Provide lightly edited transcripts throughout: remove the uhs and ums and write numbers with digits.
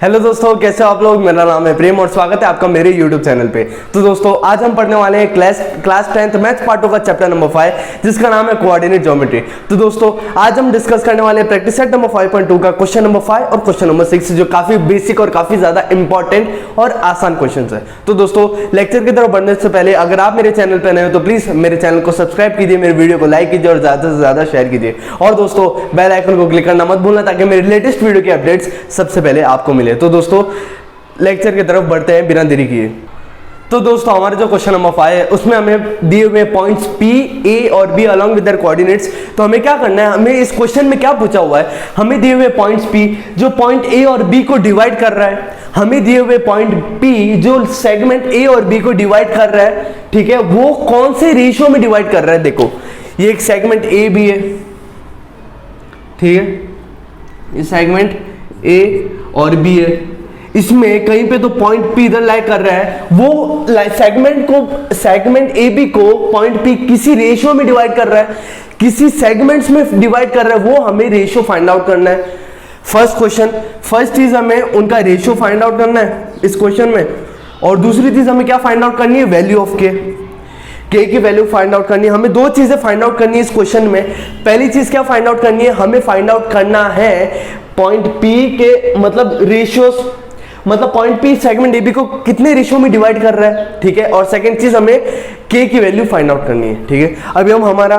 Hello दोस्तों, कैसे हो आप लोग। मेरा नाम है प्रेम और स्वागत है आपका मेरे YouTube चैनल पे। तो दोस्तों आज हम पढ़ने वाले हैं क्लास 10th मैथ्स पार्ट 2 का चैप्टर नंबर 5 जिसका नाम है कोऑर्डिनेट ज्योमेट्री। तो दोस्तों आज हम डिस्कस करने वाले हैं प्रैक्टिस सेट नंबर 5.2 का क्वेश्चन नंबर 5 और क्वेश्चन नंबर 6 जो काफी बेसिक और काफी ज्यादा इंपॉर्टेंट और आसान क्वेश्चन है। तो दोस्तों लेक्चर की तरफ बढ़ने से पहले अगर आप मेरे चैनल पर नए हो तो प्लीज मेरे चैनल को सब्सक्राइब कीजिए, मेरे वीडियो को लाइक कीजिए और ज्यादा से ज्यादा शेयर कीजिए। और दोस्तों बेल आइकन को क्लिक करना मत भूलना ताकि मेरे लेटेस्ट वीडियो के अपडेट्स सबसे पहले आपको मिले। तो दोस्तों लेक्चर की तरफ बढ़ते हैं बिना देरी किए। तो दोस्तों हमारे जो क्वेश्चन नंबर 5 है उसमें हमें दिए हुए पॉइंट्स P, A और B along with their coordinates. तो हमें क्या करना है, हमें इस क्वेश्चन में क्या पूछा हुआ है, हमें दिए हुए पॉइंट्स P जो पॉइंट A और B को डिवाइड कर रहा है, हमें दिए हुए पॉइंट P जो सेगमेंट A और B को डिवाइड कर रहा है, ठीक है, वो कौन से रेशियो में डिवाइड कर रहा है। देखो ये एक सेगमेंट A B है, ठीक है, ये सेगमेंट A और B है, इसमें कहीं पे तो पॉइंट P इधर लाई कर रहा है, वो सेगमेंट AB को पॉइंट P किसी रेशियो में डिवाइड कर रहा है, किसी सेगमेंट्स में डिवाइड कर रहा है, वो हमें रेशियो फाइंड आउट करना है। फर्स्ट चीज हमें उनका रेशियो फाइंड आउट करना है इस क्वेश्चन में, और दूसरी चीज हमें क्या फाइंड आउट करनी है, वैल्यू ऑफ के की वैल्यू फाइंड आउट करनी है। हमें दो चीजें फाइंड आउट करनी है इस क्वेश्चन में। पहली चीज क्या फाइंड आउट करनी है, हमें फाइंड आउट करना है पॉइंट P के मतलब रेशियोस, मतलब पॉइंट P सेगमेंट AB को कितने रेशियो में डिवाइड कर रहा है, ठीक है। और सेकंड चीज हमें K की वैल्यू फाइंड आउट करनी है, ठीक है। अभी हम हमारा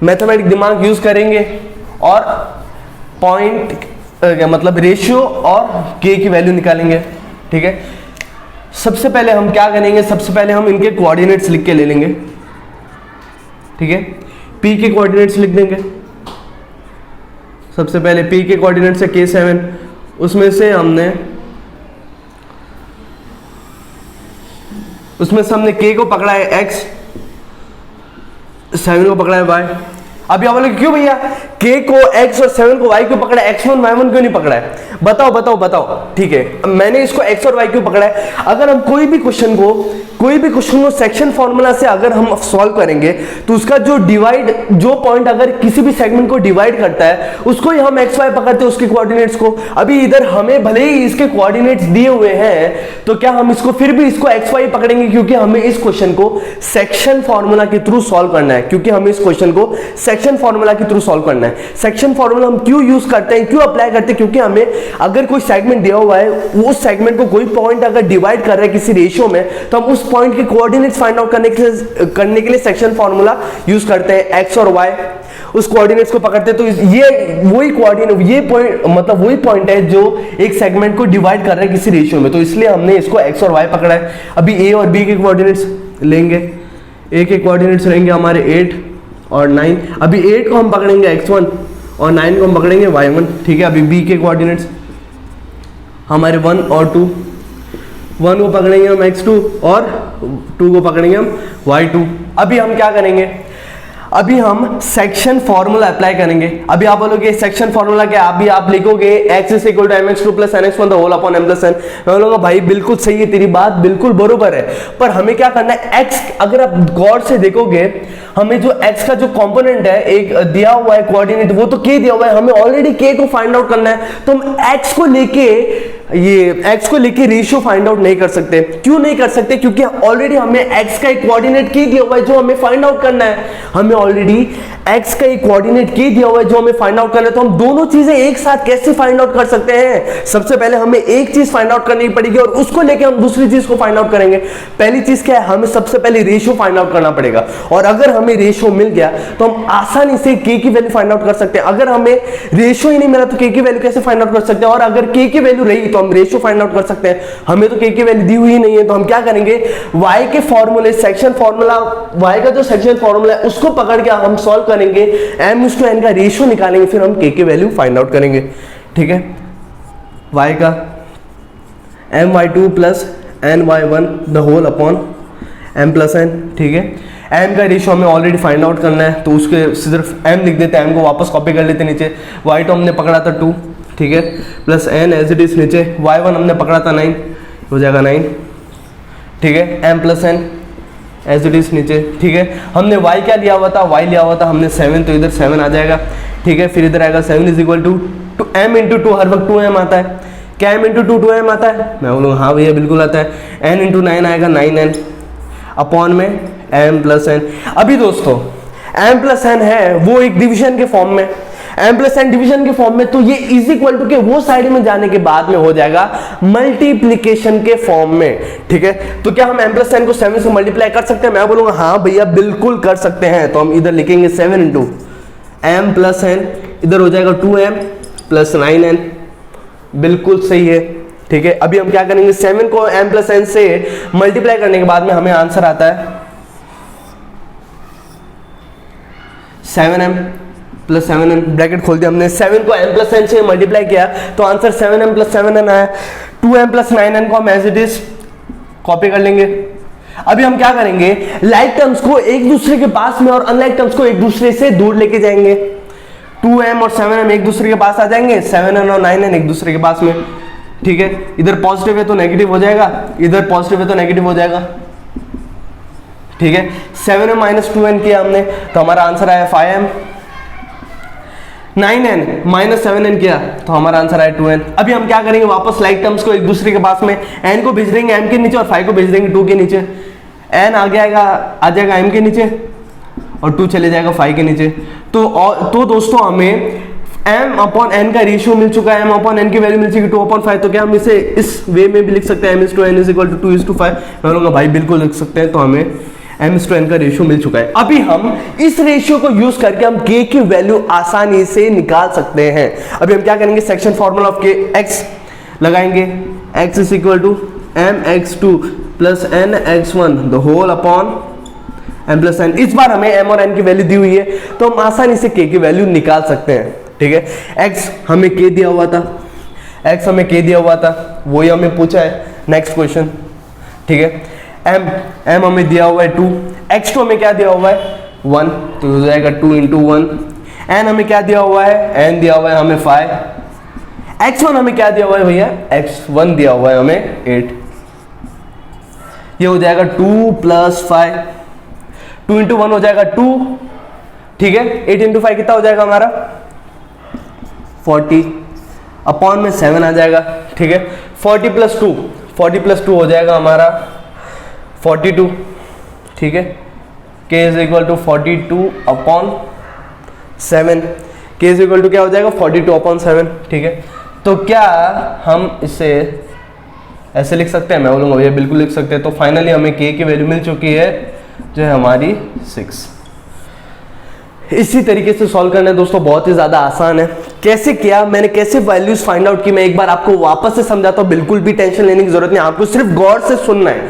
मैथमेटिक दिमाग यूज करेंगे और पॉइंट मतलब रेशियो और K की वैल्यू निकालेंगे, ठीक है। सबसे पहले हम क्या करेंगे, सबसे पहले हम इनके कोऑर्डिनेट्स लिख के ले लेंगे, ठीक है। P के कोऑर्डिनेट्स लिख देंगे। सबसे पहले P के कोऑर्डिनेट्स है K7, उसमें से हमने K को पकड़ा है X, 7 को पकड़ा है Y। अभी आप बोलोगे क्यों भैया K को X और 7 को Y क्यों पकड़ा है, X1 Y1 क्यों नहीं पकड़ा है, बताओ, ठीक है। मैंने इसको X और Y क्यों पकड़ा है, अगर हम कोई भी क्वेश्चन को सेक्शन फॉर्मूला से अगर हम सॉल्व करेंगे तो उसका जो पॉइंट अगर किसी भी सेगमेंट को डिवाइड करता है उसको ही हम XY पकड़ते हैं, उसके कोऑर्डिनेट्स को। अभी इधर हमें भले ही इसके कोऑर्डिनेट्स दिए हुए हैं तो क्या हम इसको फिर भी इसको XY पकड़ेंगे, क्योंकि हमें इस क्वेश्चन को सेक्शन फॉर्मूला के थ्रू सॉल्व करना है, सेक्शन फॉर्मूला के थ्रू सॉल्व करना है। सेक्शन फॉर्मूला हम क्यों यूज करते हैं, क्यों अप्लाई करते हैं, क्योंकि हमें अगर कोई सेगमेंट दिया हुआ है, वो सेगमेंट को कोई पॉइंट अगर डिवाइड कर रहा है किसी रेशियो में, तो हम उस पॉइंट के कोऑर्डिनेट्स फाइंड आउट करने के लिए सेक्शन फॉर्मूला यूज करते हैं। X और Y उस कोऑर्डिनेट्स को पकड़ते हैं, तो ये वही कोऑर्डिनेट, ये पॉइंट मतलब वही पॉइंट है जो एक सेगमेंट को डिवाइड कर रहा है किसी रेशियो में, तो इसलिए हमने इसको X और Y पकड़ा है। अभी A और B के कोऑर्डिनेट्स लेंगे। A के कोऑर्डिनेट्स रहेंगे हमारे 8 और 9। अभी 8 को हम पकड़ेंगे X1 और 9 को हम पकड़ेंगे Y1, ठीक है। अभी B के कोऑर्डिनेट्स हमारे 1 और 2, 1 को पकड़ेंगे हम X2 और 2 को पकड़ेंगे हम Y2। अभी हम क्या करेंगे, अभी हम सेक्शन फॉर्मूला अप्लाई करेंगे। अभी आप बोलोगे सेक्शन फॉर्मूला क्या, अभी आप लिखोगे x = mx2 + nx1 ^ m + n। मैं बोलूंगा भाई बिल्कुल सही है, तेरी बात बिल्कुल बरोबर है, पर हमें क्या करना है, x अगर आप गौर से देखोगे हमें जो x का जो कंपोनेंट है एक दिया हुआ है कोऑर्डिनेट, वो तो k दिया हुआ है, हमें ऑलरेडी k को फाइंड आउट करना है, तो हम x को लेके रेशियो फाइंड आउट नहीं कर सकते। क्यों नहीं कर सकते, क्योंकि ऑलरेडी हमें x का एक कोऑर्डिनेट k दिया हुआ है जो हमें फाइंड आउट करना है, हमें ऑलरेडी x का एक कोऑर्डिनेट k दिया हुआ है जो हमें फाइंड आउट करना है। तो हम दोनों चीजें एक साथ कैसे फाइंड आउट कर सकते हैं, सबसे पहले हमें एक चीज फाइंड आउट करनी पड़ेगी और उसको लेके हम दूसरी चीज को फाइंड आउट करेंगे। पहली चीज क्या है, हमें सबसे पहले रेशियो फाइंड आउट करना पड़ेगा, और अगर हमें रेशियो मिल गया तो हम आसानी से k की वैल्यू फाइंड आउट कर सकते हैं। अगर हमें रेशियो ही नहीं मिला तो k की वैल्यू कैसे फाइंड आउट कर सकते हैं, और अगर k की वैल्यू रही तो हम रेशियो फाइंड आउट कर सकते हैं। हमें तो k की वैल्यू दी हुई नहीं है, तो हम क्या करेंगे, y के फॉर्मूले सेक्शन फॉर्मूला, y का जो सेक्शन फॉर्मूला है उसको पकड़ के हम सॉल्व करेंगे, m/n का रेशियो निकालेंगे, फिर हम k की वैल्यू फाइंड आउट करेंगे, ठीक है। y का my2 + ny1 ^ m + n, ठीक है। m का रेशियो हमें ऑलरेडी फाइंड आउट करना है, तो उसके सिर्फ m लिख देते हैं, m को वापस कॉपी कर लेते नीचे। y2 हमने पकड़ा था 2, ठीक है, plus n as it is नीचे। y1 हमने पकड़ा था 9, हो जाएगा 9, ठीक है, m + n as it is नीचे, ठीक है। हमने y क्या लिया हुआ था, y लिया हुआ था हमने 7, तो इधर 7 आ जाएगा, ठीक है। फिर इधर आएगा 7 = m × 2, हर वक्त 2m आता है, क्या m इंटू 2 2m आता है? मैं बोलूँगा हाँ भैया बिल्कुल आता है। n इंटू 9 आएगा 9n अपॉन में m प्लस n। अभी दोस्तों m प्लस n है वो एक डिवीजन के फॉर्म में, m प्लस n डिवीजन के फॉर्म में, तो ये इज इक्वल टू के वो साइड में जाने के बाद में हो जाएगा मल्टीप्लीकेशन के फॉर्म में, ठीक है। तो क्या हम m प्लस n को 7 से मल्टीप्लाई कर सकते हैं? मैं बोलूंगा हाँ भैया बिल्कुल कर सकते हैं। तो हम इधर लिखेंगे 7 इंटू m प्लस n, इधर हो जाएगा 2m प्लस 9n, बिल्कुल सही है, ठीक है। अभी हम क्या करेंगे, 7 को m प्लस n से मल्टीप्लाई करने के बाद में हमें आंसर आता है 7m प्लस 7n, ब्रैकेट खोल दिया हमने, 7 को m प्लस n से मल्टीप्लाई किया तो आंसर 7m प्लस 7n आया। 2m प्लस 9n को हम एज इट इज कॉपी कर लेंगे। अभी हम क्या करेंगे, लाइक टर्म्स को एक दूसरे के पास में और अनलाइक टर्म्स को एक दूसरे से दूर लेके जाएंगे। 2m और 7m एक दूसरे के पास आ जाएंगे, 7n और 9n एक दूसरे के पास में, ठीक है। इधर पॉजिटिव है तो नेगेटिव हो जाएगा, इधर पॉजिटिव है तो नेगेटिव हो जाएगा, ठीक है। 7m माइनस 2n किया हमने तो हमारा आंसर आया 5m। 9n माइनस 7n किया तो हमारा आंसर आया 2n। अभी हम क्या करेंगे, वापस लाइक टर्म्स को एक दूसरे के पास में, n को भेज देंगे m के नीचे और 5 को भेज देंगे 2 के नीचे। n आ जाएगा m के नीचे और 2 चले जाएगा 5 के नीचे। तो दोस्तों हमें m अपॉन n का रेशियो मिल चुका है, m अपॉन n की वैल्यू मिल चुकी 2/5। तो क्या हम इसे इस वे में भी लिख सकते हैं, m/n = 2:5? मैं बोलूँगा भाई बिल्कुल लिख सकते हैं। तो हमें m/n का रेशियो मिल चुका है। अभी हम इस रेशियो को यूज करके हम k की वैल्यू आसानी से निकाल सकते हैं। अभी हम क्या करेंगे, section formula of k, x लगाएंगे, x = mx2 plus nx1 the whole upon m plus n। इस बार हमें m और n की वैल्यू दी हुई है तो हम आसानी से k की वैल्यू निकाल सकते हैं, ठीक है। x हमें k दिया हुआ था, वही हमें पूछा है नेक्स्ट क्वेश्चन, ठीक है। m हमें दिया हुआ है 2, x2 हमें क्या दिया हुआ है 1, तो हो जाएगा 2 × 1। n हमें क्या दिया हुआ है, n दिया हुआ है हमें 5। x1 हमें क्या दिया हुआ है भैया, x1 दिया हुआ है हमें 8। ये हो जाएगा 2 + 5, 2 × 1 हो जाएगा 2, ठीक है। 8 × 5 कितना हो जाएगा हमारा 40 अपॉन में 7 आ जाएगा, ठीक है। 40 + 2 हो जाएगा हमारा 42, ठीक है। k = 42 अपॉन 7, k = क्या हो जाएगा 42 अपॉन 7, ठीक है। तो क्या हम इसे ऐसे लिख सकते हैं? मैं बोलूँगा भैया बिल्कुल लिख सकते हैं। तो फाइनली हमें k की वैल्यू मिल चुकी है जो है हमारी 6। इसी तरीके से सॉल्व करना है दोस्तों, बहुत ही ज्यादा आसान है। कैसे किया मैंने, कैसे वैल्यूज फाइंड आउट की, मैं एक बार आपको वापस से समझाता हूं। बिल्कुल भी टेंशन लेने की जरूरत नहीं, आपको सिर्फ गौर से सुनना है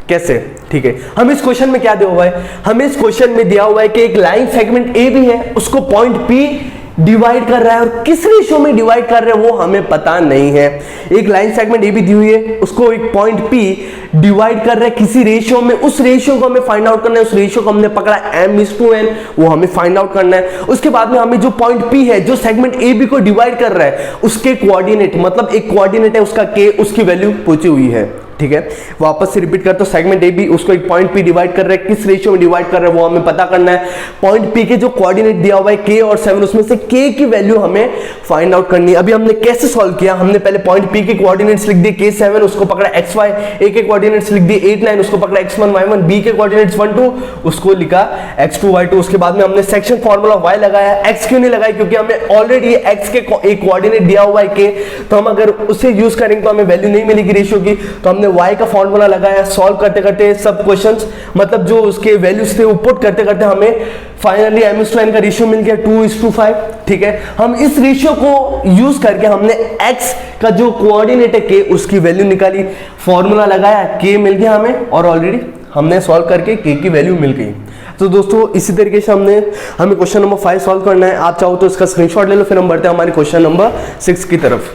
कैसे, ठीक है। हम इस क्वेश्चन में क्या दिया हुआ है, हमें इस क्वेश्चन में दिया हुआ है कि एक लाइन सेगमेंट ए भी है, उसको पॉइंट पी डिवाइड कर रहा है और किस रेशियो में डिवाइड कर रहे हैं वो हमें पता नहीं है। एक लाइन सेगमेंट ए भी दी हुई है, उसको एक पॉइंट पी डिवाइड कर रहा है किसी रेशियो में, उस रेशियो को हमें फाइंड आउट करना है। उस रेशियो को हमने पकड़ा m/n, वो हमें फाइंड आउट करना है। उसके बाद में हमें जो पॉइंट पी है जो सेगमेंट ए बी को डिवाइड कर रहा है उसके कोऑर्डिनेट, मतलब एक कोऑर्डिनेट है उसका k, उसकी वैल्यू पूछी हुई है, ठीक है। वापस से रिपीट करते, सेगमेंट ए बी उसको एक पॉइंट पी डिवाइड कर रहा है, किस रेशियो में डिवाइड कर रहा है वो हमें पता करना है। पॉइंट पी के जो कोऑर्डिनेट दिया हुआ है k और 7, उसमें से k की वैल्यू हमें फाइंड आउट करनी है। अभी हमने कैसे सॉल्व किया, हमने पहले पॉइंट पी के कोऑर्डिनेट्स लिख दिए, k7 उसको पकड़ा xy, a के कोऑर्डिनेट्स लिख दिए 8 9 उसको पकड़ा x1 y1, b के कोऑर्डिनेट्स 1 2 उसको लिखा x2 y2। उसके बाद में हमने सेक्शन फार्मूला y लगाया, x क्यों नहीं लगाया, क्योंकि हमें ऑलरेडी x के एक कोऑर्डिनेट दिया हुआ है k, तो हम अगर उसे यूज करेंगे तो हमें वैल्यू नहीं मिलेगी रेशियो की, तो हमने y का फार्मूला लगाया। सॉल्व करते करते सब क्वेश्चंस, मतलब जो उसके वैल्यूज थे वो पुट करते करते हमें फाइनली m/n का रेशियो मिल गया 2:5, ठीक है। हम इस रेशियो को यूज करके हमने x का जो कोऑर्डिनेट है k उसकी वैल्यू निकाली, फार्मूला लगाया, k मिल गया हमें और ऑलरेडी हमने सॉल्व करके k की वैल्यू मिल गई। तो दोस्तों इसी तरीके से हमें क्वेश्चन नंबर 5 सॉल्व करना है। आप चाहो तो इसका स्क्रीनशॉट ले लो, फिर हम बढ़ते हैं हमारे क्वेश्चन नंबर 6 की तरफ।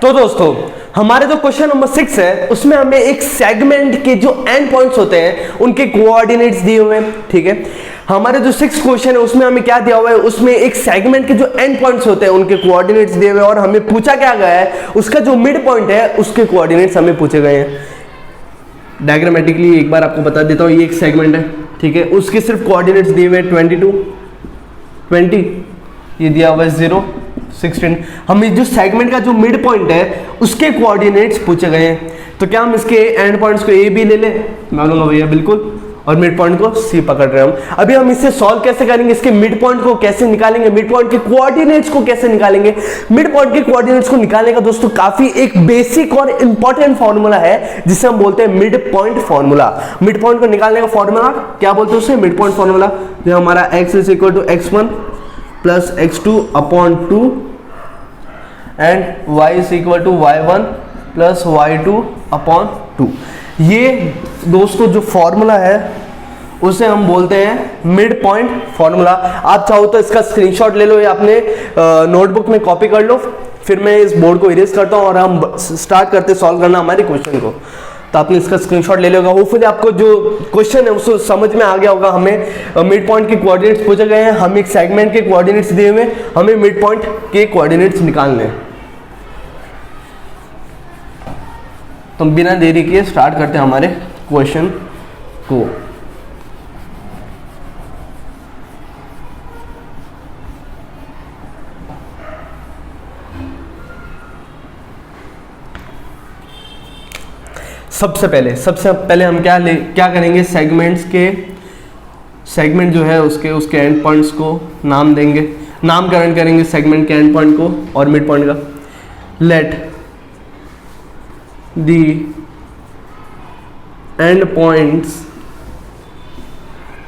तो दोस्तों हमारे जो क्वेश्चन नंबर 6 है उसमें हमें एक सेगमेंट के जो एंड पॉइंट्स होते हैं उनके कोऑर्डिनेट्स दिए हुए हैं, ठीक है। हमारे जो 6 क्वेश्चन है उसमें हमें क्या दिया हुआ है, उसमें एक सेगमेंट के जो एंड पॉइंट्स होते हैं उनके कोऑर्डिनेट्स दिए हुए हैं और हमें पूछा क्या गया है, उसका जो मिड पॉइंट है उसके कोऑर्डिनेट्स हमें पूछे गए हैं। डायग्रामेटिकली एक बार आपको बता देता हूँ, ये एक सेगमेंट है, ठीक है। उसके सिर्फ कोऑर्डिनेट्स दिए हुए हैं 22 20, ये दिया हुआ है 0 16। हमें जो सेगमेंट का जो मिड पॉइंट है उसके कोऑर्डिनेट्स पूछे गए हैं, तो क्या हम इसके एंड पॉइंट्स को ए बी ले लें? मैं बोलूँगा भैया बिल्कुल, और मिड पॉइंट को सी पकड़ रहे हैं हम। अभी हम इसे सॉल्व कैसे करेंगे, इसके मिड पॉइंट को कैसे निकालेंगे, मिड पॉइंट के कोऑर्डिनेट्स को कैसे निकालेंगे? मिड पॉइंट के कोऑर्डिनेट्स को निकालने का दोस्तों काफी एक बेसिक और इंपॉर्टेंट फॉर्मूला है जिसे हम बोलते हैं mid point formula. Mid point को निकालने का फॉर्मूला क्या बोलते हैं उसे? Mid point formula. जो हमारा x is equal to x1 plus x2 upon 2 and y is equal to y1 plus y2 upon 2। ये दोस्तों जो फॉर्मूला है उसे हम बोलते हैं मिड पॉइंट फॉर्मूला। आप चाहो तो इसका स्क्रीनशॉट ले लो या अपने नोटबुक में कॉपी कर लो, फिर मैं इस बोर्ड को इरेज करता हूं और हम स्टार्ट करते सॉल्व करना हमारे क्वेश्चन को। तो आपने इसका स्क्रीनशॉट ले लिया होगा। होपफुली आपको जो क्वेश्चन है उसको समझ में आ गया होगा। हमें मिड पॉइंट के कोऑर्डिनेट्स पूछे गए हैं, हम एक सेगमेंट के कोऑर्डिनेट्स दिए हुए, हमें मिड पॉइंट के कोऑर्डिनेट्स निकालने हैं। तो बिना देरी किए स्टार्ट करते हैं हमारे क्वेश्चन को। सबसे पहले हम क्या करेंगे, सेगमेंट जो है उसके एंड पॉइंट्स को नाम देंगे, नामकरण करेंगे सेगमेंट के एंड पॉइंट को और मिड पॉइंट का। Let the and points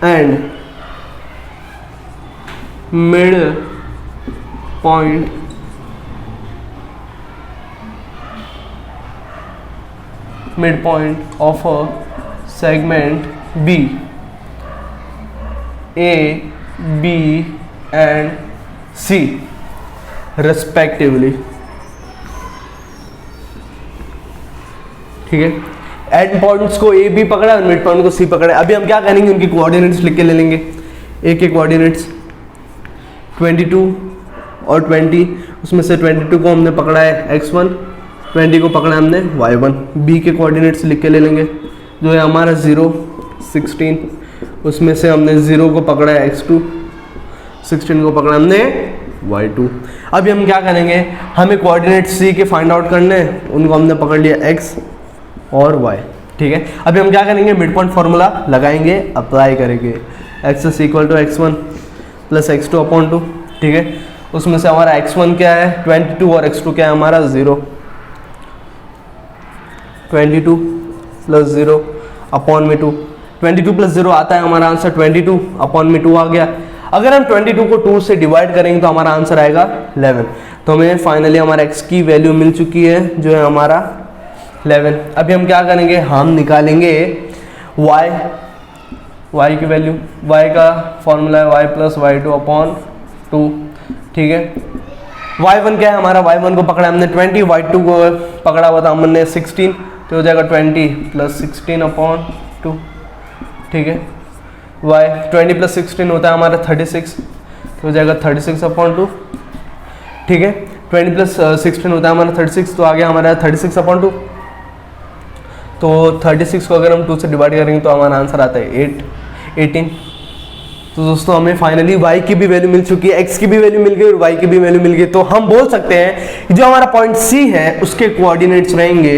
and mid point midpoint of a segment B, A, B and C respectively। ठीक है, एंड पॉइंट्स को ए बी पकड़ा और मिड पॉइंट को सी पकड़ा। अभी हम क्या करेंगे, उनकी कोऑर्डिनेट्स लिख के ले लेंगे। ए के कोऑर्डिनेट्स 22 और 20, उसमें से 22 को हमने पकड़ा है x1, 20 को पकड़ा हमने y1। b के कोऑर्डिनेट्स लिख के ले लेंगे, जो है हमारा 0, 16, उसमें से हमने 0 को पकड़ा है x2, 16 को पकड़ा हमने y2। अभी हम क्या करेंगे, हमें कोऑर्डिनेट्स c के फाइंड आउट करने हैं, उनको हमने पकड़ लिया x और y। ठीक है, अभी हम क्या करेंगे, मिड पॉइंट फॉर्मूला लगाएंगे, अप्लाई करेंगे। x is equal to x1 plus x2 upon 2। ठीक है, उसमें से हमारा x1 क्या है 22 और x2 क्या है हमारा 0। 22 प्लस 0 अपॉन में 2, 22 प्लस 0 आता है हमारा आंसर 22, अपॉन में 2 आ गया। अगर हम 22 को 2 से डिवाइड करेंगे तो हमारा आंसर आएगा 11। तो हमें फाइनली हमारा x की वैल्यू मिल चुकी है, जो है हमारा 11। अभी हम क्या करेंगे, हम निकालेंगे y की वैल्यू। y का फॉर्मूला है y प्लस y2 अपॉन 2। ठीक है, y1 क्या है हमारा, y1 को पकड़ा हमने 20, y2 को पकड़ा हुआ था हमने 16, तो हो जाएगा 20 प्लस 16 अपॉन 2। ठीक है, y 20 प्लस 16 होता है हमारा 36, तो हो जाएगा 36 अपॉन 2। ठीक है, 20 प्लस 16 होता है हमारा 36, तो आ गया हमारा 36 अपॉन 2। तो 36 को अगर हम 2 से डिवाइड करेंगे तो हमारा आंसर आता है 18। तो दोस्तों हमें फाइनली y की भी वैल्यू मिल चुकी है, x की भी वैल्यू मिल गई और y की भी वैल्यू मिल गई। तो हम बोल सकते हैं जो हमारा पॉइंट C है उसके कोऑर्डिनेट्स रहेंगे,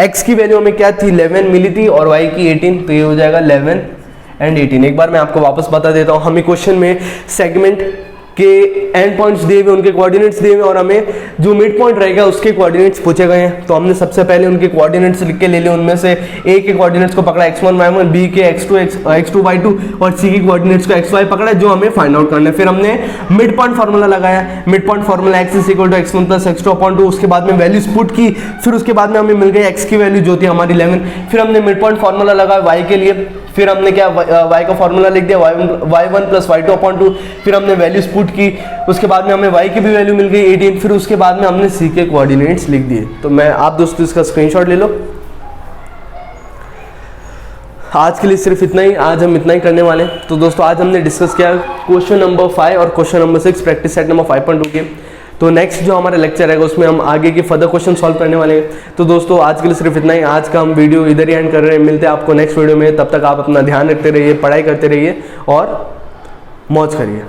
x की वैल्यू हमें क्या थी 11 मिली थी और y की 18, तो ये हो जाएगा 11 एंड 18। एक बार मैं आपको वापस बता देता हूँ, हमें क्वेश्चन में सेगमेंट के एंड पॉइंट्स दिए हुए, उनके कोऑर्डिनेट्स दिए हुए और हमें जो मिड पॉइंट रहेगा उसके कोऑर्डिनेट्स पूछे गए हैं। तो हमने सबसे पहले उनके कोऑर्डिनेट्स लिख के ले लिए, उनमें से a के कोऑर्डिनेट्स को पकड़ा x1 y1, b के x2 y2 और c के कोऑर्डिनेट्स को xy पकड़ा, जो हमें फाइंड आउट करना है। फिर हमने मिड पॉइंट फार्मूला लगाया, mid point formula x is equal to x1 plus x2 upon 2। उसके बाद में वैल्यूज पुट की, फिर उसके बाद में हमें मिल गई x की वैल्यू जो थी हमारी 11। फिर हमने मिड पॉइंट फार्मूला लगाया y के लिए, फिर हमने क्या y का फॉर्मूला लिख दिया y1 प्लस y2 अपॉन 2। फिर हमने वैल्यूज पुट की, उसके बाद में हमें y की भी वैल्यू मिल गई 18। फिर उसके बाद में हमने c के कोऑर्डिनेट्स लिख दिए। तो मैं आप दोस्तों इसका स्क्रीनशॉट ले लो। आज के लिए सिर्फ इतना ही, आज हम इतना ही करने वाले हैं। तो दोस्तों आज हमने डिस्कस किया क्वेश्चन नंबर 5 और question number 6 practice set number 5.2 के। तो नेक्स्ट जो हमारा लेक्चर है उसमें हम आगे के फर्दर क्वेश्चन सॉल्व करने वाले हैं। तो दोस्तों आज के लिए सिर्फ इतना ही, आज का हम वीडियो इधर ही एंड कर रहे हैं। मिलते हैं आपको नेक्स्ट वीडियो में, तब तक आप अपना ध्यान रखते रहिए, पढ़ाई करते रहिए और मौज करिए।